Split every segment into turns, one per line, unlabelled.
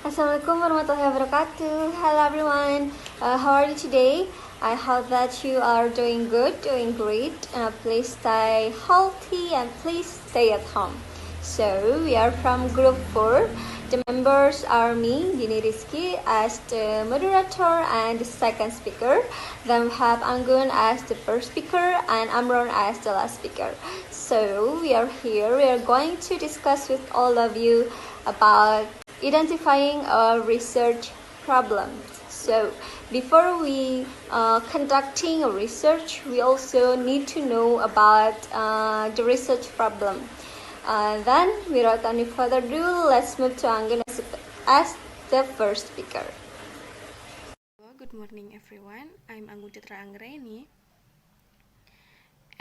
Assalamualaikum warahmatullahi wabarakatuh. Hello everyone. How are you today? I hope that you are doing good, doing great. Please stay healthy and please stay at home. So we are from Group 4. The members are me, Dini Rizky, as the moderator and the second speaker. Then we have Anggun as the first speaker and Amron as the last speaker. So we are here. We are going to discuss with all of you about identifying a research problem. So before we conducting a research, we also need to know about the research problem. Then, without any further ado, let's move to Anggun as the first speaker.
Good morning everyone, I'm Anggun Citra Anggraini,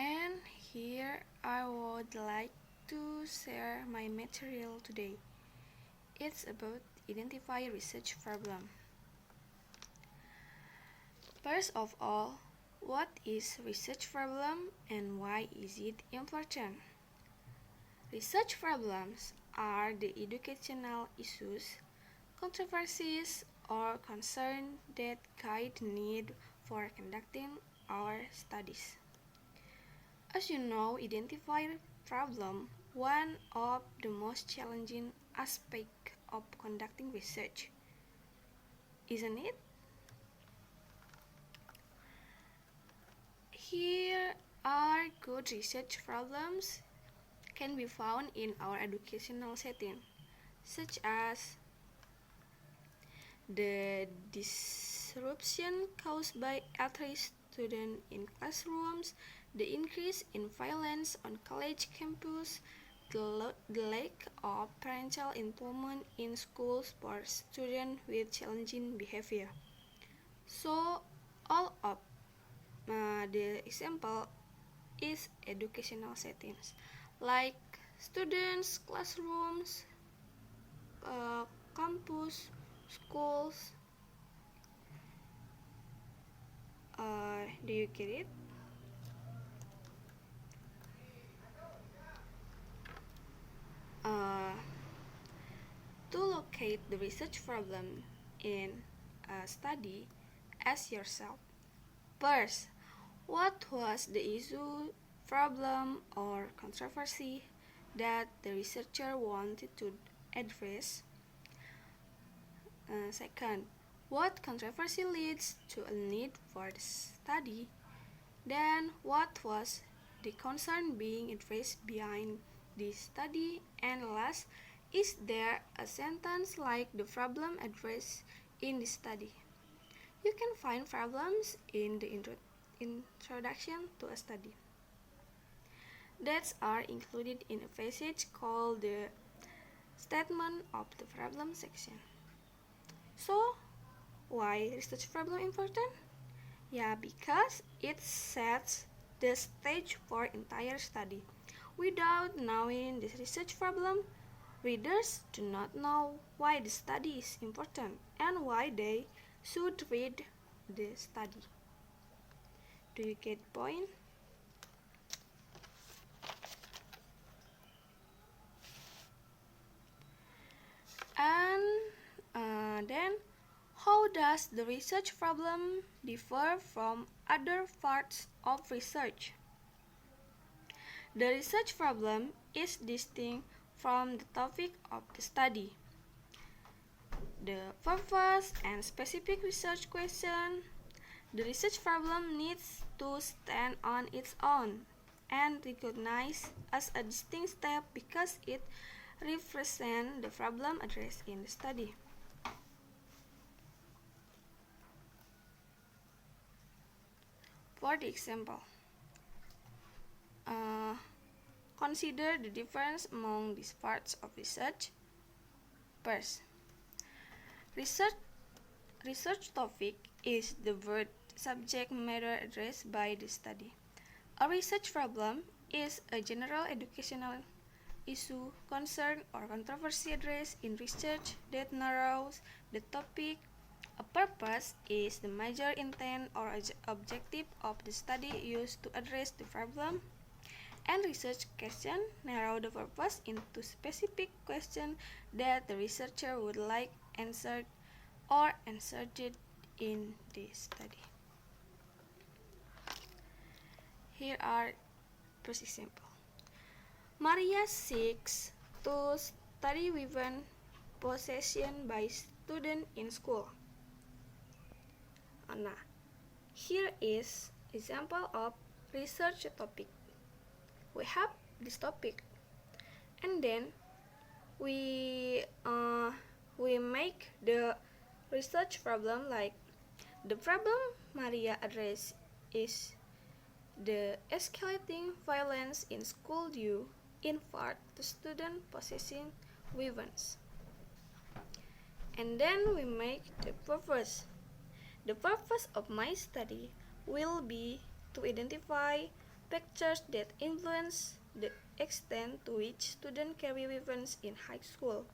and here I would like to share my material today. It's about identify research problem. First of all, what is research problem and why is it important? Research problems are the educational issues, controversies, or concerns that guide the need for conducting our studies. As you know, identifying problem one of the most challenging aspects of conducting research, isn't it? Here are good research problems can be found in our educational setting, such as the disruption caused by atheist students in classrooms, the increase in violence on college campus, the lack of parental involvement in schools for students with challenging behavior. So, all of the example is educational settings, like students, classrooms, campus, schools. Do you get it? To locate the research problem in a study, ask yourself, first, what was the issue, problem, or controversy that the researcher wanted to address? Second, what controversy leads to a need for the study? Then, what was the concern being addressed behind this study? And last, is there a sentence like the problem addressed in the study? You can find problems in the introduction to a study that are included in a passage called the statement of the problem section. So, why research problem important? Yeah, because it sets the stage for entire study. Without knowing the research problem, readers do not know why the study is important and why they should read the study. Do you get the point? And then, how does the research problem differ from other parts of research? The research problem is distinct from the topic of the study. The purpose and specific research question. The research problem needs to stand on its own and recognized as a distinct step because it represents the problem addressed in the study. For the example, consider the difference among these parts of research. First, research topic is the broad subject matter addressed by the study. A research problem is a general educational issue, concern, or controversy addressed in research that narrows the topic. A purpose is the major intent or objective of the study used to address the problem. and research question narrow the purpose into specific questions that the researcher would like answered or inserted in the study. Here are first example. Maria seeks to study weapon possession by students in school. Nah, here is example of research topic. We have this topic, and then we make the research problem like the problem Maria addressed is the escalating violence in school due in part to students possessing weapons. And then we make the purpose. The purpose of my study will be to identify factors that influence the extent to which students carry weapons in high school.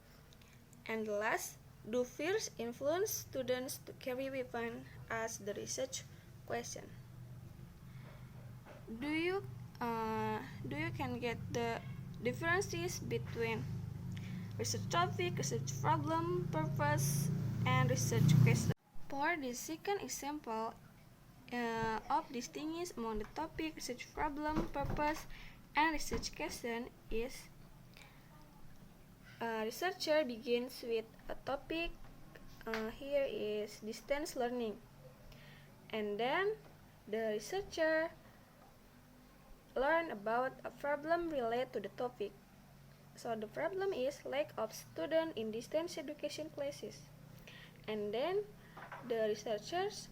And last, do fears influence students to carry weapons as the research question. Do you can get the differences between research topic, research problem, purpose, and research question? For the second example of distinguish among the topic, research problem, purpose, and research question is a researcher begins with a topic. Here is distance learning, and then the researcher learn about a problem related to the topic. So the problem is lack of students in distance education classes, and then the researchers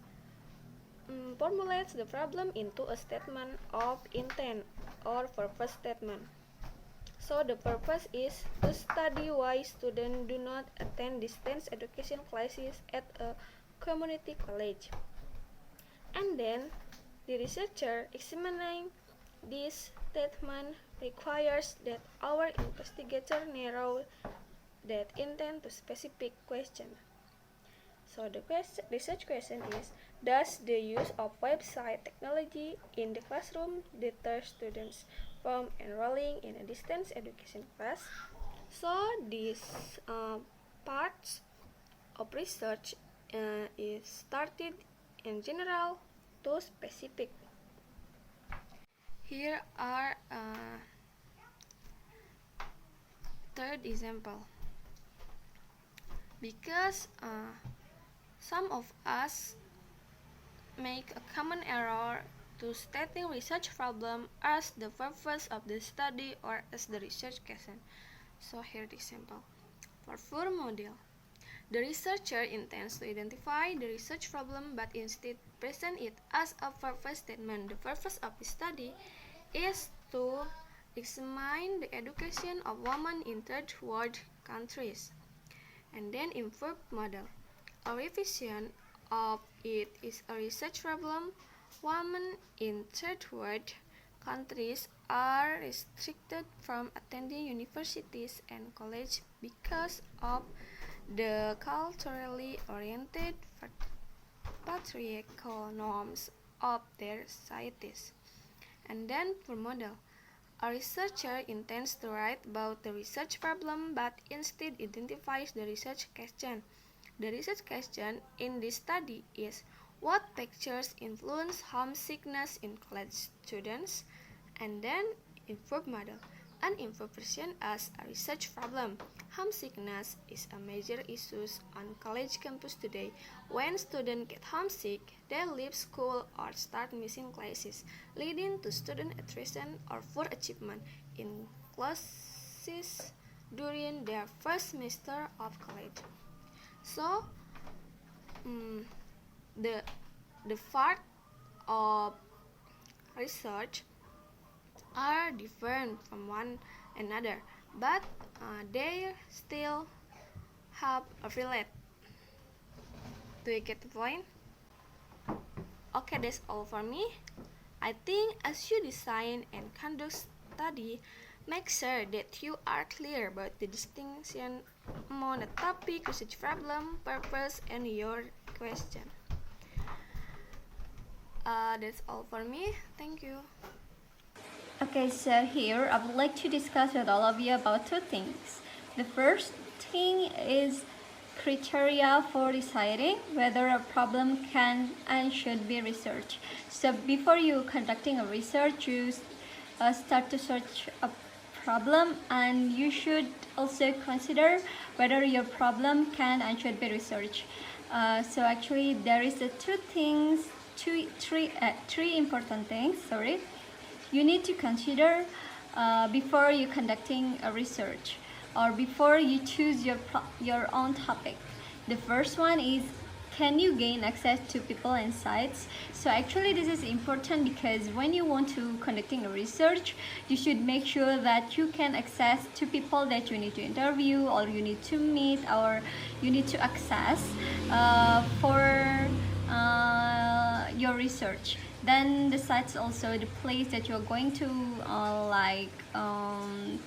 formulates the problem into a statement of intent or purpose statement. So the purpose is to study why students do not attend distance education classes at a community college. And then the researcher examining this statement requires that our investigator narrow that intent to specific question. So the research question is, does the use of website technology in the classroom deter students from enrolling in a distance education class? So these parts of research is started in general to specific. Here are third example. Because some of us make a common error to stating research problem as the purpose of the study or as the research question. So here the example. For full model, the researcher intends to identify the research problem but instead present it as a purpose statement. The purpose of the study is to examine the education of women in third world countries. And then in verb model, a revision of it is a research problem. Women in third world countries are restricted from attending universities and colleges because of the culturally oriented patriarchal norms of their societies. And then for model, a researcher intends to write about the research problem but instead identifies the research question. The research question in this study is, what factors influence homesickness in college students? And then in verb model, an version as a research problem. Homesickness is a major issue on college campus today. When students get homesick, they leave school or start missing classes, leading to student attrition or poor achievement in classes during their first semester of college. So, the part of research are different from one another, but they still have a relate. Do you get the point? Okay, that's all for me. I think as you design and conduct study, make sure that you are clear about the distinction among the topic, research problem, purpose, and your question. That's all for me. Thank you.
Okay, so here I would like to discuss with all of you about two things. The first thing is criteria for deciding whether a problem can and should be researched. So before you conducting a research, you start to search a problem, and you should also consider whether your problem can and should be researched. So actually there is three important things. Sorry, you need to consider before you conducting a research or before you choose your own topic. The first one is, can you gain access to people and sites? So actually this is important because when you want to conducting a research, you should make sure that you can access to people that you need to interview or you need to meet or you need to access for your research. Then the sites also the place that you're going to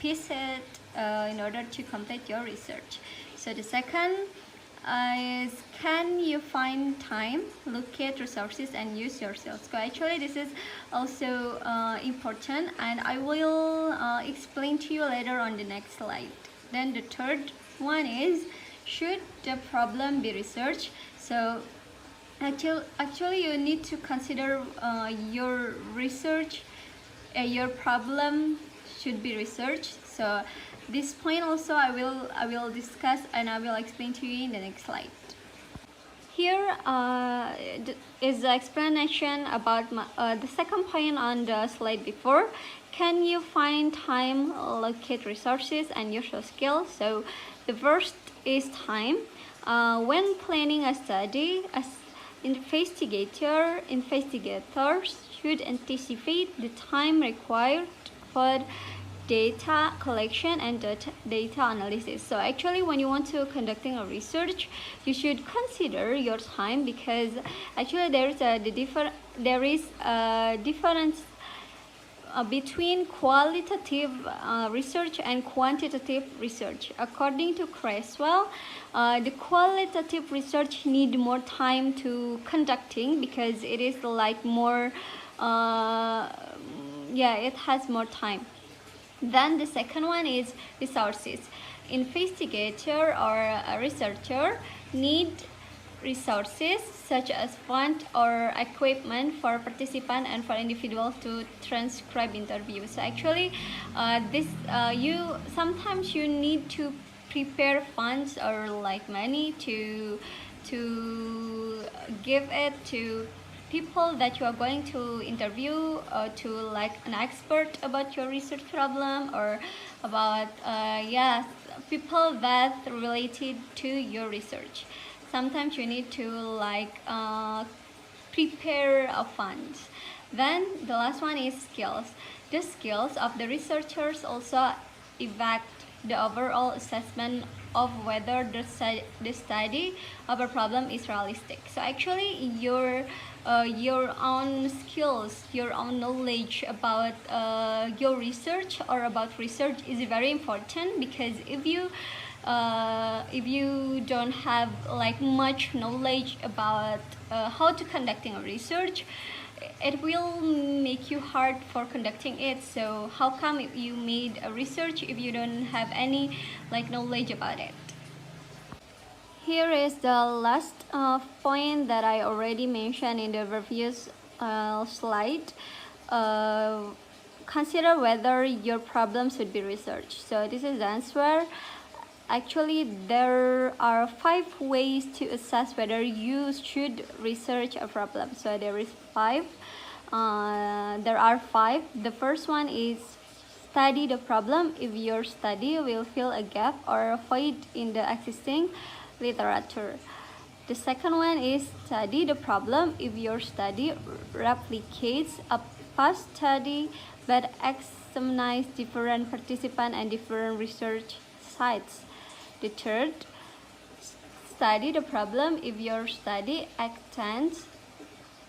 visit in order to complete your research. So the second is, can you find time, locate resources and use yourself? So actually this is also important, and I will explain to you later on the next slide. Then the third one is, should the problem be researched? So actually you need to consider your research, your problem should be researched. So this point also I will discuss and I will explain to you in the next slide. Here is the explanation about the second point on the slide before. Can you find time, locate resources and use your skills? So the first is time. When planning a study, investigators should anticipate the time required for data collection and data analysis. So actually when you want to conducting a research, you should consider your time, because actually there is a difference between qualitative research and quantitative research. According to Creswell, the qualitative research need more time to conducting because it is like more it has more time. Then the second one is resources. Investigator or a researcher need resources such as fund or equipment for participant and for individuals to transcribe interviews. So actually sometimes you need to prepare funds or like money to give it to people that you are going to interview, to like an expert about your research problem or about people that related to your research. Sometimes you need to prepare a fund. Then the last one is skills. The skills of the researchers also evaluate the overall assessment of whether the study of a problem is realistic. So actually your own skills, your own knowledge about your research or about research is very important, because if you don't have like much knowledge about how to conducting a research, it will make you hard for conducting it. So how come if you made a research if you don't have any like knowledge about it? Here is the last point that I already mentioned in the previous slide. Consider whether your problem should be researched. So this is the answer. Actually, there are 5 ways to assess whether you should research a problem. So there is 5. There are 5. The first one is study the problem if your study will fill a gap or a void in the existing literature. The second one is study the problem if your study replicates a past study but examines different participants and different research sites. The third, study the problem if your study extends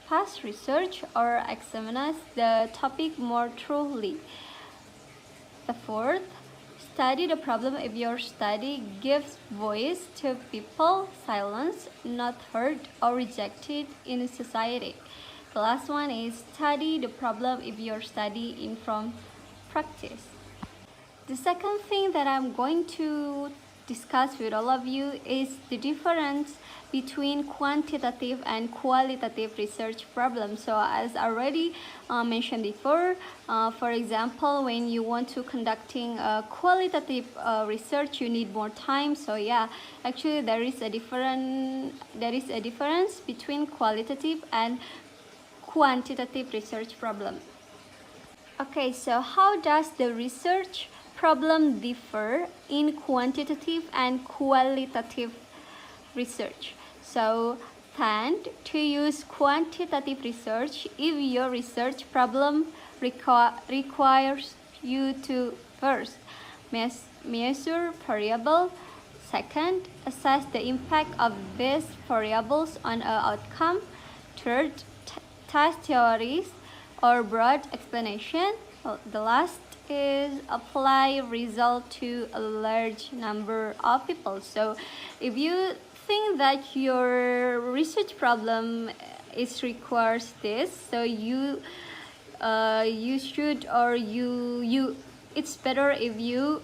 past research or examines the topic more thoroughly. The fourth, study the problem if your study gives voice to people silenced, not heard, or rejected in society. The last one is study the problem if your study informs practice. The second thing that I'm going to discuss with all of you is the difference between quantitative and qualitative research problems. So as already mentioned before, for example, when you want to conducting a qualitative research, you need more time. So yeah, actually there is a difference between qualitative and quantitative research problem. Okay, so how does the research problem differ in quantitative and qualitative research? So tend to use quantitative research if your research problem requires you to first measure variable, second assess the impact of these variables on an outcome, third test theories or broad explanation. Well, the last is apply result to a large number of people. So if you think that your research problem is requires this, so you should, or you it's better if you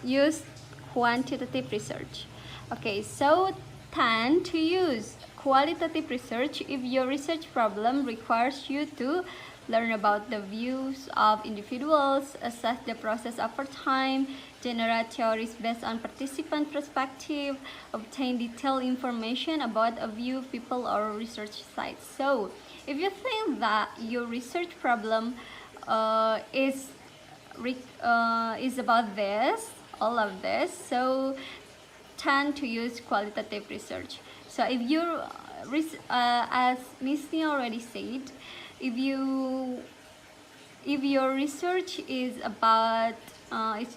use quantitative research. Okay, so tend to use qualitative research if your research problem requires you to learn about the views of individuals, assess the process over time, generate theories based on participant perspective, obtain detailed information about a view, people, or research sites. So if you think that your research problem is about this, all of this, so tend to use qualitative research. So if you, as Miss Nia already said, if your research is about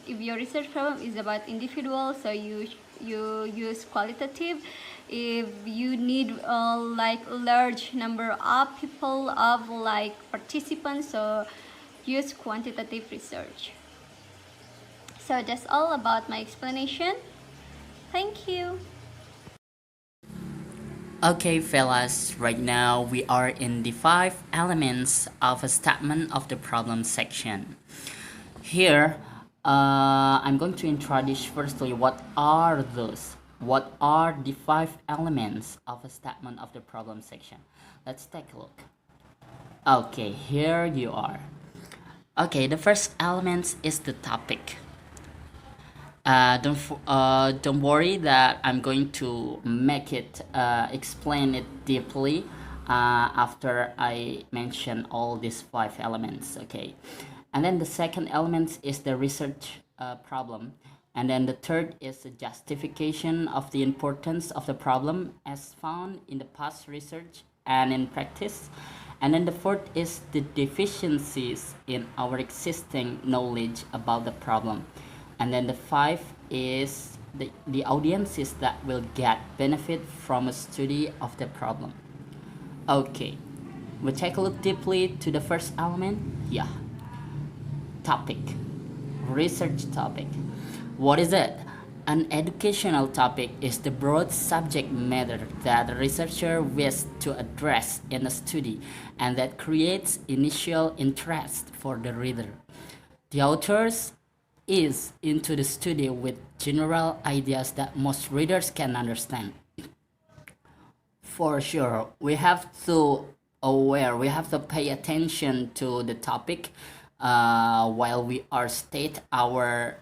if your research problem is about individuals, so you use qualitative. If you need like large number of people, of like participants, so use quantitative research. So that's all about my explanation. Thank you.
Okay, fellas, right now we are in the 5 elements of a statement of the problem section. Here, I'm going to introduce firstly what are those. What are the 5 elements of a statement of the problem section? Let's take a look. Okay, here you are. Okay, the first element is the topic. Don't worry that I'm going to make it explain it deeply after I mention all these 5 elements. Okay, and then the second element is the research problem, and then the third is the justification of the importance of the problem as found in the past research and in practice. And then the fourth is the deficiencies in our existing knowledge about the problem. And then the 5 is the audiences that will get benefit from a study of the problem. Okay, we'll take a look deeply to the first element. Yeah, topic, research topic. What is it? An educational topic is the broad subject matter that a researcher wishes to address in a study and that creates initial interest for the reader. The authors is into the study with general ideas that most readers can understand. For sure, we have to pay attention to the topic while we are state our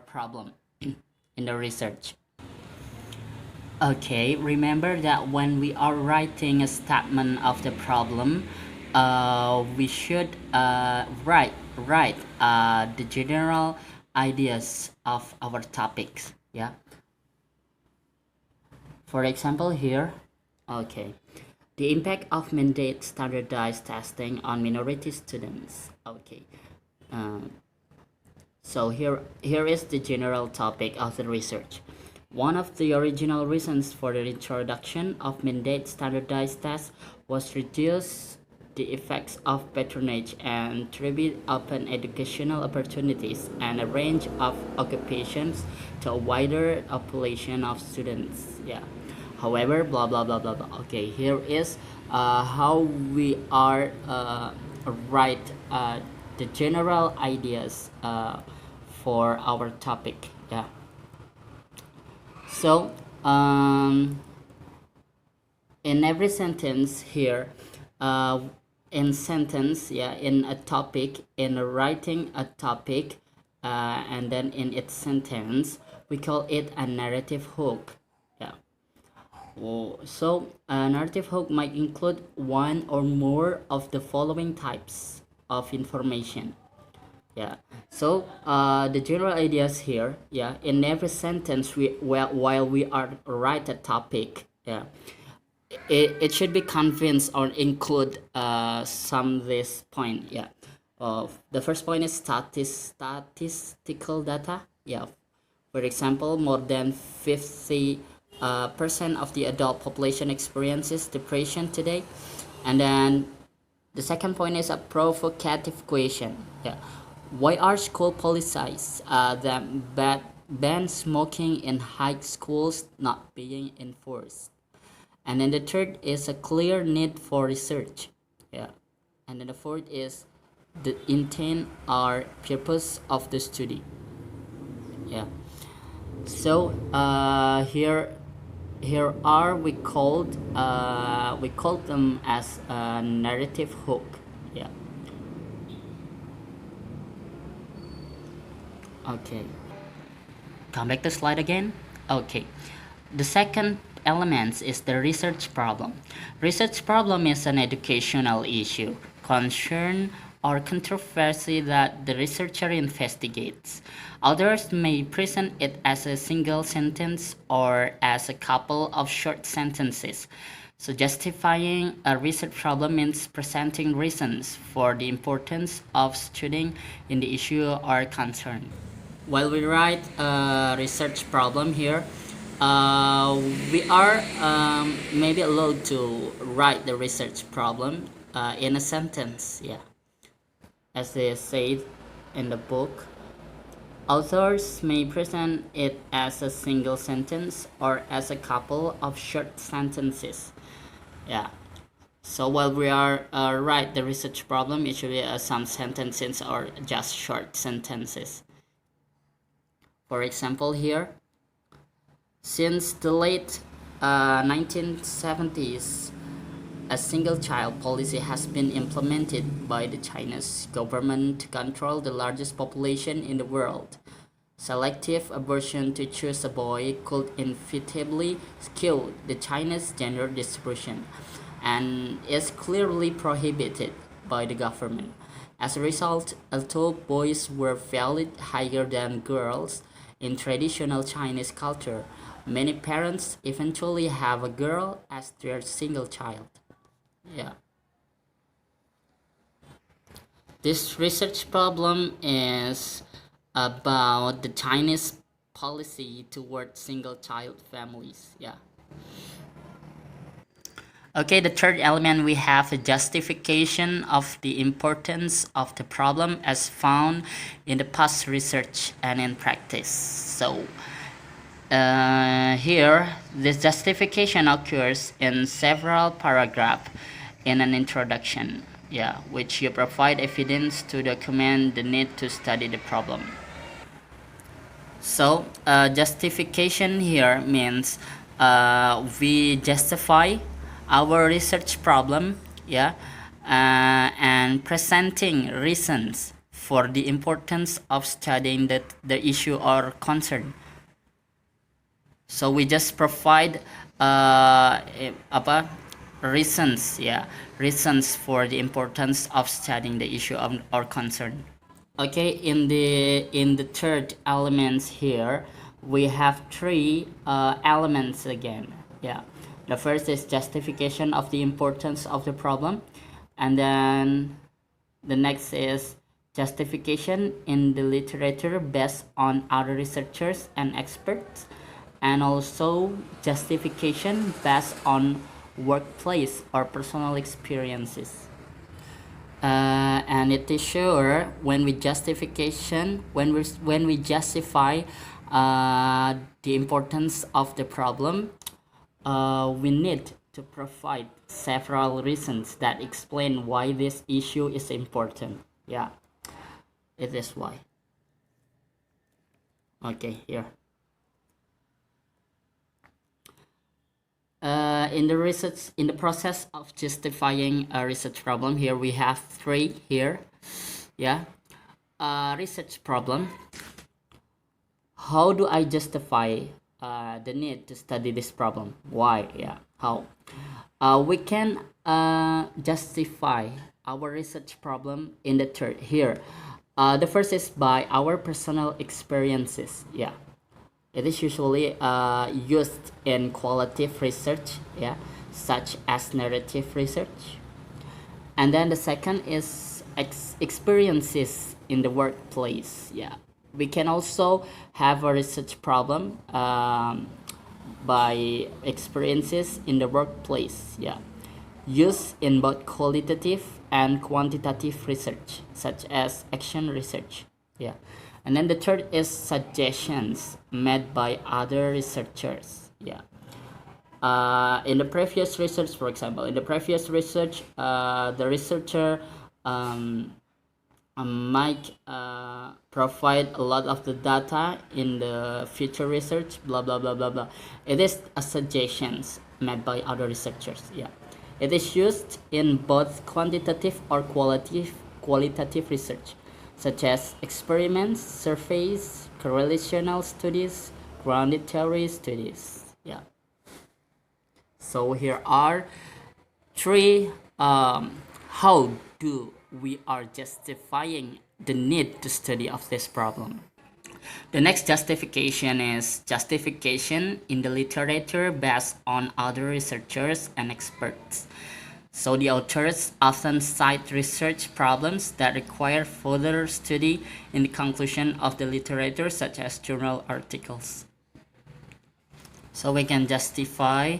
problem in the research. Okay, remember that when we are writing a statement of the problem, we should write the general ideas of our topics. Yeah, for example here, okay, the impact of mandate standardized testing on minority students. Okay, so here is the general topic of the research. One of the original reasons for the introduction of mandate standardized tests was reduce the effects of patronage and tribute open educational opportunities and a range of occupations to a wider population of students. Yeah. However, blah blah blah blah blah. Okay, here is how we are write the general ideas for our topic. Yeah. So in every sentence here, uh, in sentence, yeah, in a topic, in writing a topic, and then in its sentence, we call it a narrative hook. Yeah. So a narrative hook might include one or more of the following types of information. Yeah. So the general ideas here, yeah, in every sentence, while we are write a topic, yeah, it should be convinced or include some this point. Yeah. The first point is statistical data. Yeah. For example, more than 50 percent of the adult population experiences depression today. And then the second point is a provocative question. Yeah. Why are school policies that ban smoking in high schools not being enforced? And then the third is a clear need for research. Yeah. And then the fourth is the intent or purpose of the study. Yeah. So here are we called them as a narrative hook. Yeah. Okay. Come back to slide again. Okay. The second element is the research problem. Research problem is an educational issue, concern, or controversy that the researcher investigates. Others may present it as a single sentence or as a couple of short sentences. So justifying a research problem means presenting reasons for the importance of studying in the issue or concern. While we write a research problem here, we are maybe allowed to write the research problem in a sentence. Yeah, as they say in the book, authors may present it as a single sentence or as a couple of short sentences. Yeah. So while we are write the research problem, it should be some sentences or just short sentences. For example, here, since the late 1970s, a single-child policy has been implemented by the Chinese government to control the largest population in the world. Selective abortion to choose a boy could inevitably skew the Chinese gender distribution and is clearly prohibited by the government. As a result, although boys were valued higher than girls in traditional Chinese culture, many parents eventually have a girl as their single child. Yeah. This research problem is about the Chinese policy toward single child families. Yeah. Okay, the third element we have a justification of the importance of the problem as found in the past research and in practice. So here, this justification occurs in several paragraphs in an introduction, yeah, which you provide evidence to document the need to study the problem. So justification here means we justify our research problem, yeah, and presenting reasons for the importance of studying the issue or concern. So we just provide reasons, yeah, reasons for the importance of studying the issue of or concern. Okay, in the third elements here, we have three elements again. Yeah, the first is justification of the importance of the problem, and then the next is justification in the literature based on other researchers and experts, and also justification based on workplace or personal experiences. And it is sure when we justify the importance of the problem, we need to provide several reasons that explain why this issue is important. Yeah. It is why. Okay, here. In the process of justifying a research problem, here we have three here. Yeah. Research problem. How do I justify the need to study this problem? Why? Yeah. How? We can justify our research problem in the third here. The first is by our personal experiences. Yeah, it is usually used in qualitative research. Yeah, such as narrative research. And then the second is experiences in the workplace. Yeah, we can also have a research problem by experiences in the workplace. Yeah, used in both qualitative and quantitative research, such as action research. Yeah, and then the third is suggestions made by other researchers. Yeah, in the previous research, for example, in the previous research, the researcher might provide a lot of the data in the future research, blah blah blah blah blah. It is a suggestions made by other researchers. Yeah, it is used in both quantitative or qualitative research, such as experiments, surveys, correlational studies, grounded theory studies. Yeah. So here are three how do we are justifying the need to study of this problem. The next justification is justification in the literature based on other researchers and experts. So the authors often cite research problems that require further study in the conclusion of the literature, such as journal articles. So we can justify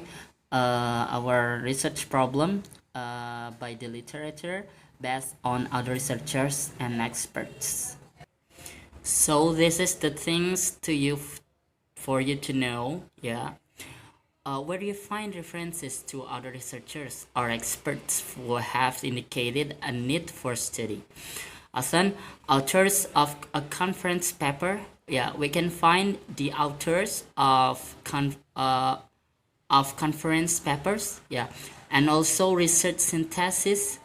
our research problem by the literature based on other researchers and experts. So this is the things to you for you to know. Yeah. Where you find references to other researchers or experts who have indicated a need for study. Often, authors of a conference paper, yeah, we can find the authors of conference papers, yeah, and also research synthesis,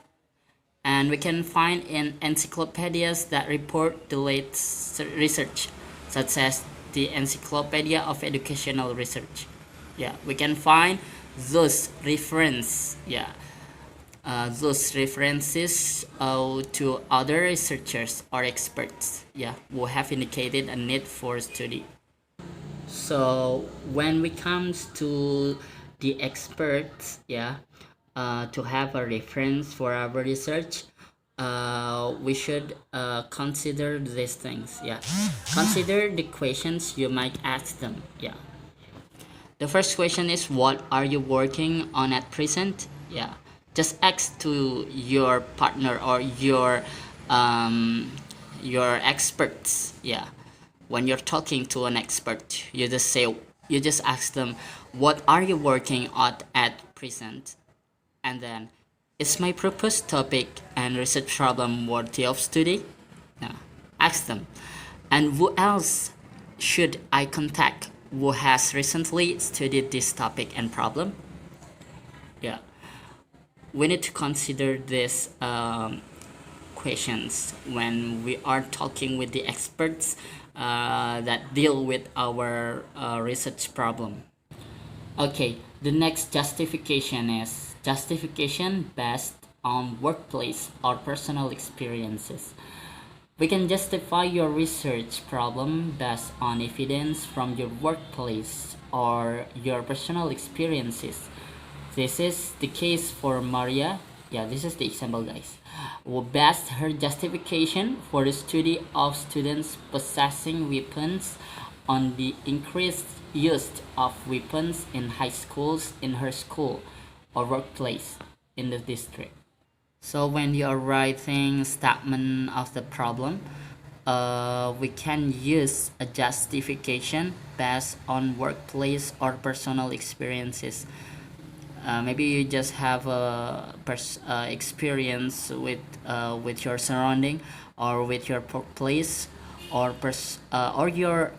and we can find in encyclopedias that report the latest research, such as the Encyclopedia of Educational Research. Yeah, we can find those reference, yeah, those references to other researchers or experts, yeah, who have indicated a need for study. So when we comes to the experts, yeah, to have a reference for our research, we should consider these things. Yeah, consider the questions you might ask them. Yeah, the first question is, what are you working on at present? Yeah, just ask to your partner or your experts. Yeah, when you're talking to an expert, you just ask them, what are you working on at present? And then, is my proposed topic and research problem worthy of study? Yeah, ask them. And who else should I contact who has recently studied this topic and problem? Yeah, we need to consider these questions when we are talking with the experts that deal with our research problem. Okay, the next justification is justification based on workplace or personal experiences. We can justify your research problem based on evidence from your workplace or your personal experiences. This is the case for Maria. Yeah, this is the example, guys. Who based her justification for the study of students possessing weapons on the increased use of weapons in high schools in her school or workplace in the district. So when you are writing statement of the problem, we can use a justification based on workplace or personal experiences. maybe you just have a experience with your surrounding or with your place or your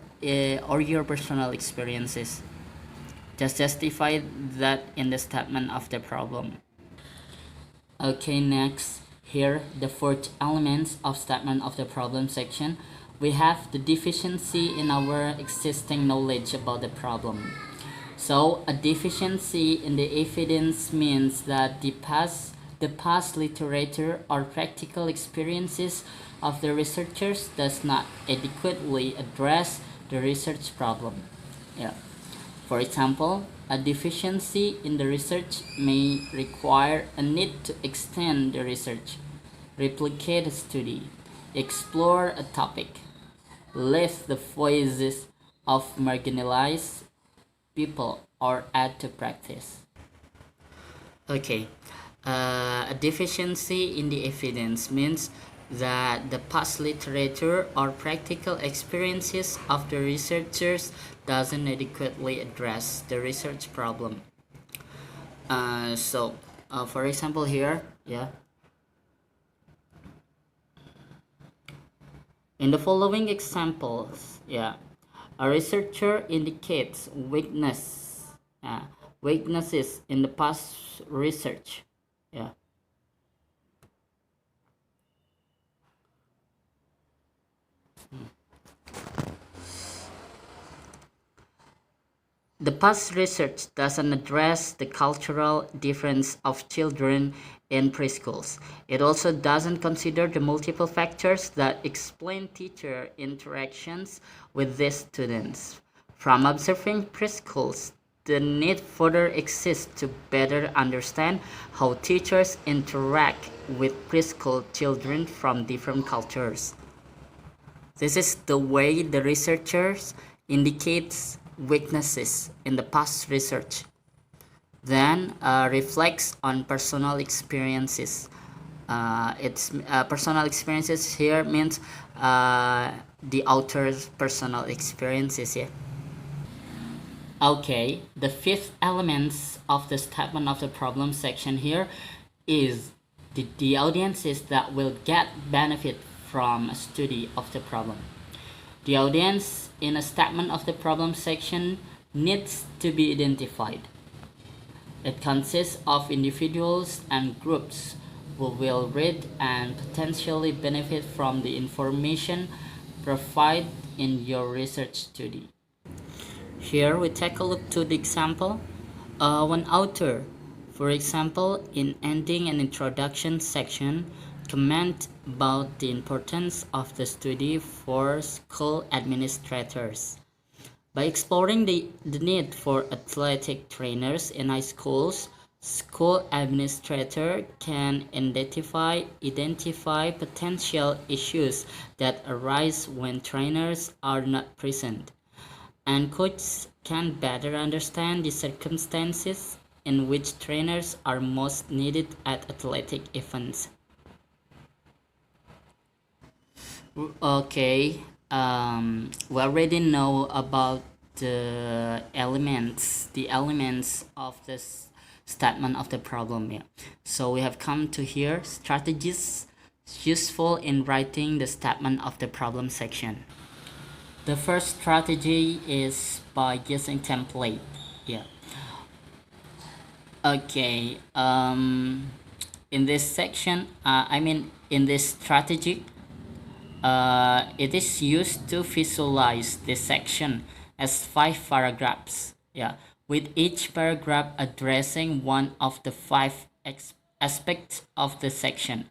personal experiences. Just justify that in the statement of the problem. Okay, next here the fourth element of statement of the problem section, we have the deficiency in our existing knowledge about the problem. So a deficiency in the evidence means that the past literature or practical experiences of the researchers does not adequately address the research problem. Yeah. For example, a deficiency in the research may require a need to extend the research, replicate a study, explore a topic, lift the voices of marginalized people, or add to practice. Okay, a deficiency in the evidence means that the past literature or practical experiences of the researchers doesn't adequately address the research problem. For example here, yeah, in the following examples, yeah, a researcher indicates weaknesses in the past research. Yeah. The past research doesn't address the cultural difference of children in preschools. It also doesn't consider the multiple factors that explain teacher interactions with these students. From observing preschools, the need further exists to better understand how teachers interact with preschool children from different cultures. This is the way the researchers indicates weaknesses in the past research, then reflects on personal experiences. It's personal experiences here means the author's personal experiences. Yeah. Okay, the fifth element of the statement of the problem section here is the audiences that will get benefit from a study of the problem. The audience in a statement of the problem section needs to be identified. It consists of individuals and groups who will read and potentially benefit from the information provided in your research study. Here we take a look to the example. One author, for example, in ending an introduction section, comment about the importance of the study for school administrators. By exploring the need for athletic trainers in high schools, school administrator can identify potential issues that arise when trainers are not present, and coaches can better understand the circumstances in which trainers are most needed at athletic events. Okay, we already know about the elements of this statement of the problem. Yeah. So we have come to here strategies useful in writing the statement of the problem section. The first strategy is by using template. Yeah. Okay. In this section, in this strategy, it is used to visualize this section as 5 paragraphs. Yeah, with each paragraph addressing one of the 5 aspects of the section.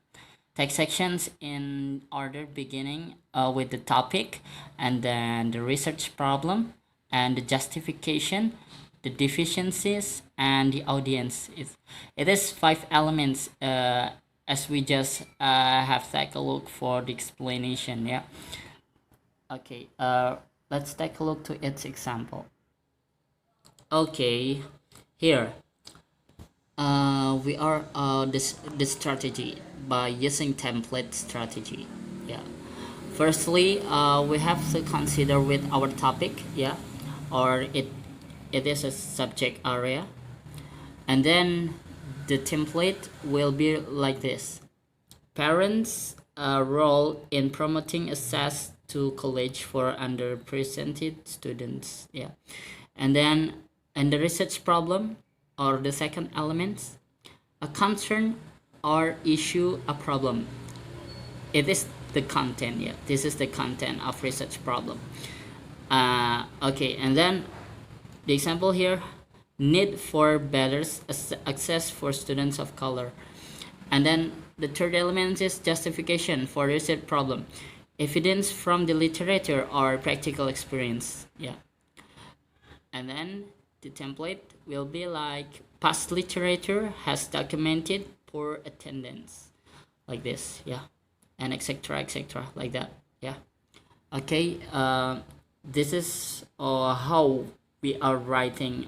Take sections in order, beginning with the topic, and then the research problem, and the justification, the deficiencies, and the audience. It is 5 elements, as we just have take a look for the explanation. Yeah. Okay. Let's take a look to its example. Okay. Here. We are this strategy by using template strategy. Yeah. Firstly, we have to consider with our topic. Yeah, or it is a subject area. And then the template will be like this: parents' role in promoting access to college for underrepresented students. Yeah. And then, and the research problem, or the second element, a concern or issue, a problem. It is the content. Yeah, this is the content of research problem. Okay, and then the example here: need for better access for students of color. And then the third element is justification for research problem: evidence from the literature or practical experience. Yeah. And then the template will be like: past literature has documented poor attendance, like this. Yeah. And etc like that. Yeah. Okay, this is how we are writing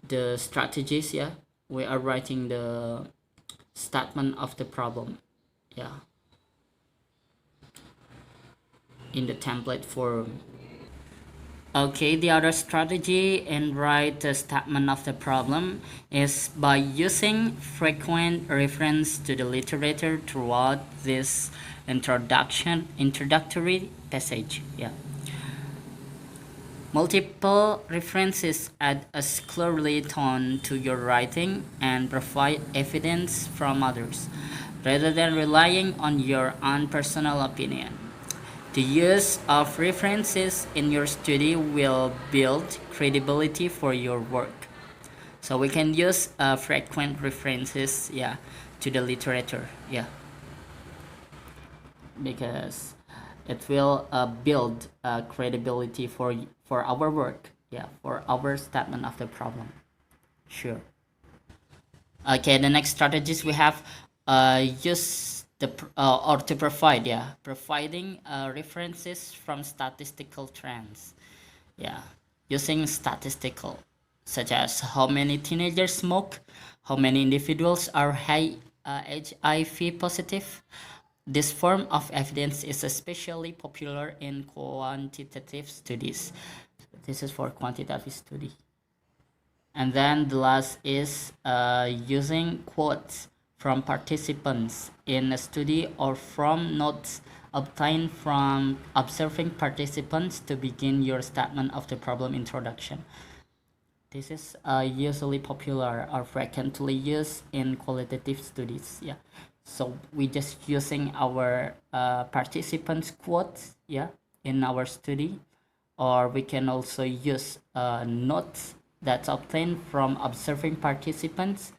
the strategies. Yeah, we are writing the statement of the problem. Yeah, in the template form. Okay, the other strategy in write the statement of the problem is by using frequent reference to the literature throughout this introductory passage. Yeah. Multiple references add a scholarly tone to your writing and provide evidence from others, rather than relying on your own personal opinion. The use of references in your study will build credibility for your work. So we can use frequent references, yeah, to the literature, yeah, because it will build credibility for our work, yeah, for our statement of the problem. Sure. Okay, the next strategies we have use the or to provide, yeah, providing references from statistical trends. Yeah, using statistical, such as how many teenagers smoke, how many individuals are HIV positive. This form of evidence is especially popular in quantitative studies. This is for quantitative study. And then the last is using quotes from participants in a study or from notes obtained from observing participants to begin your statement of the problem introduction. This is usually popular or frequently used in qualitative studies. Yeah, so we just using our participants quotes, yeah, in our study, or we can also use notes that's obtained from observing participants,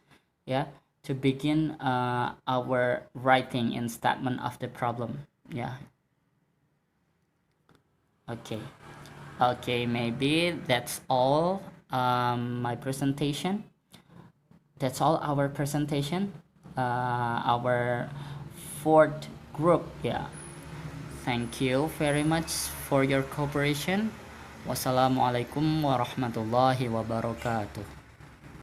yeah, to begin our writing and statement of the problem. Yeah. Okay. Okay, maybe that's all my presentation. That's all our presentation. Our fourth group. Yeah. Thank you very much for your cooperation. Wassalamualaikum warahmatullahi wabarakatuh.